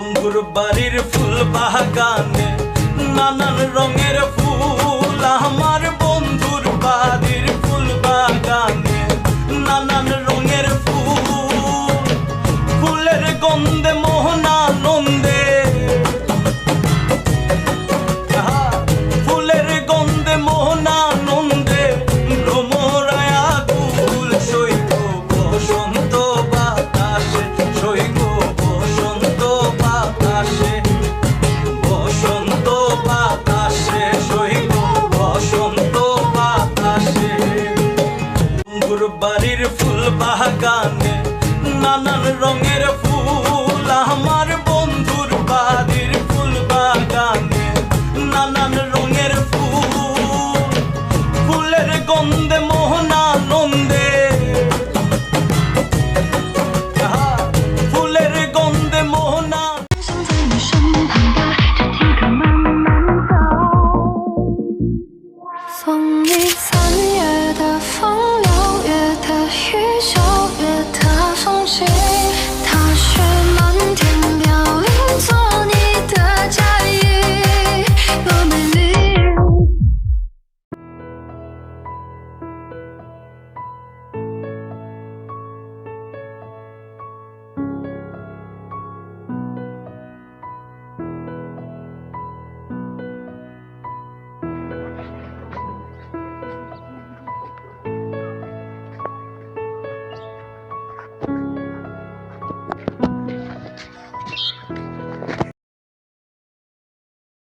বন্ধুর বাড়ির ফুল বাগানে নানান রঙের ফুল, আমার বন্ধুর বাড়ির ফুল বাগানে নানান রঙের ফুল, ফুলের গন্ধে মোহনানন্দে, ফুলের গন্ধে মোহনানন্দে ভ্রমরায়া কুল সৈক বসন্ত বাতাসে, সৈক বসন্ত বাতাসে, বসন্ত বাতাসে, সৈক বসন্ত বাতাসে। বন্ধুর বাড়ির ফুল বাগানে নানান রঙের ফুল, আমার বন্ধুর বাড়ির ফুল বাগানে নানান রঙের ফুল, ফুলের গন্ধে মোহনানন্দে, ফুলের গন্ধে মোহনা।想在你身旁的这天空慢慢走，风雨残